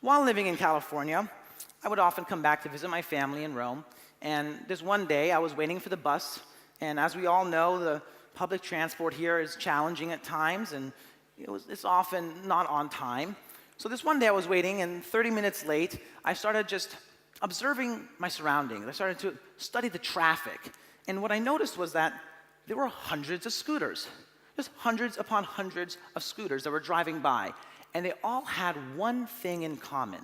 While living in California, I would often come back to visit my family in Rome, and this one day I was waiting for the bus, and as we all know, the public transport here is challenging at times, and it's often not on time. So this one day I was waiting, and 30 minutes late, I started just observing my surroundings. I started to study the traffic, and what I noticed was that there were hundreds of scooters, just hundreds upon hundreds of scooters that were driving by, and they all had one thing in common.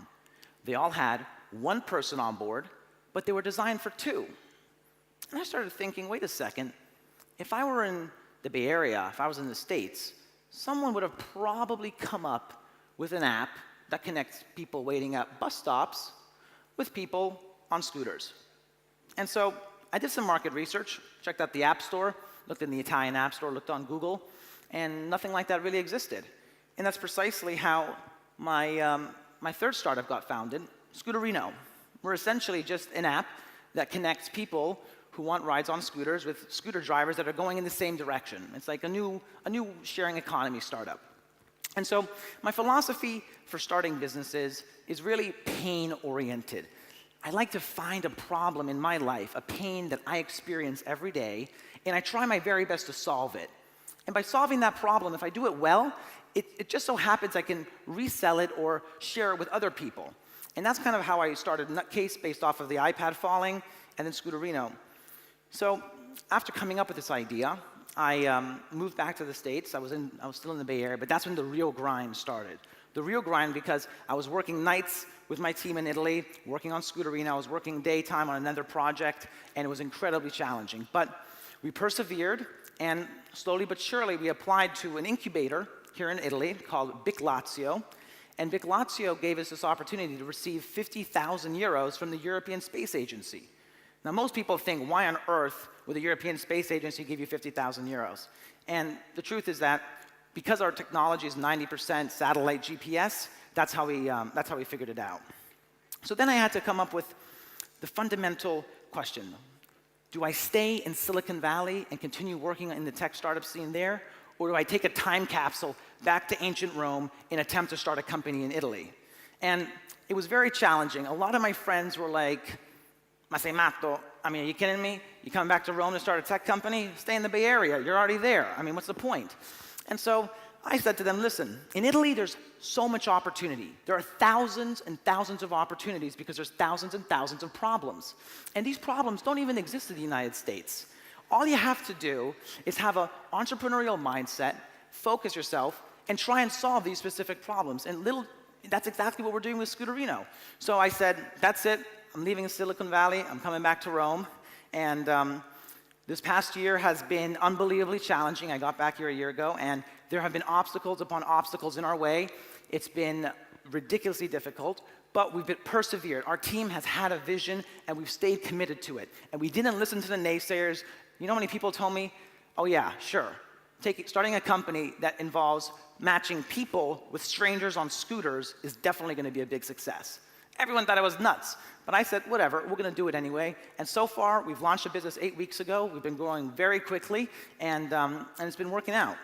They all had one person on board, but they were designed for two. And I started thinking, wait a second, if I were in the Bay Area, if I was in the States, someone would have probably come up with an app that connects people waiting at bus stops with people on scooters. And so I did some market research, checked out the App Store, looked in the Italian App Store, looked on Google, and nothing like that really existed. And that's precisely how my third startup got founded, Scooterino. We're essentially just an app that connects people who want rides on scooters with scooter drivers that are going in the same direction. It's like a new sharing economy startup. And so my philosophy for starting businesses is really pain-oriented. I like to find a problem in my life, a pain that I experience every day, and I try my very best to solve it. And by solving that problem, if I do it well, it just so happens I can resell it or share it with other people. And that's kind of how I started Nutcase, based off of the iPad falling, and then Scooterino. So after coming up with this idea, I moved back to the States. I was still in the Bay Area, but that's when the real grind started. The real grind, because I was working nights with my team in Italy, working on Scooterino. I was working daytime on another project, and it was incredibly challenging. But we persevered, and slowly but surely, we applied to an incubator here in Italy called Bic Lazio. And Bic Lazio gave us this opportunity to receive 50,000 euros from the European Space Agency. Now, most people think, why on earth would the European Space Agency give you 50,000 euros? And the truth is that because our technology is 90% satellite GPS, that's how we figured it out. So then I had to come up with the fundamental question. Do I stay in Silicon Valley and continue working in the tech startup scene there? Or do I take a time capsule back to ancient Rome and attempt to start a company in Italy? And it was very challenging. A lot of my friends were like, ma sei matto? I mean, are you kidding me? You coming back to Rome to start a tech company? Stay in the Bay Area. You're already there. I mean, what's the point? And so I said to them, listen, in Italy, there's so much opportunity. There are thousands and thousands of opportunities because there's thousands and thousands of problems. And these problems don't even exist in the United States. All you have to do is have an entrepreneurial mindset, focus yourself, and try and solve these specific problems. And that's exactly what we're doing with Scooterino. So I said, that's it. I'm leaving Silicon Valley. I'm coming back to Rome. And this past year has been unbelievably challenging. I got back here a year ago, and there have been obstacles upon obstacles in our way. It's been ridiculously difficult, but we've persevered. Our team has had a vision, and we've stayed committed to it. And we didn't listen to the naysayers. You know how many people told me, oh yeah, sure. Starting a company that involves matching people with strangers on scooters is definitely going to be a big success. Everyone thought I was nuts, but I said, whatever, we're going to do it anyway. And so far, we've launched a business 8 weeks ago. We've been growing very quickly, and it's been working out.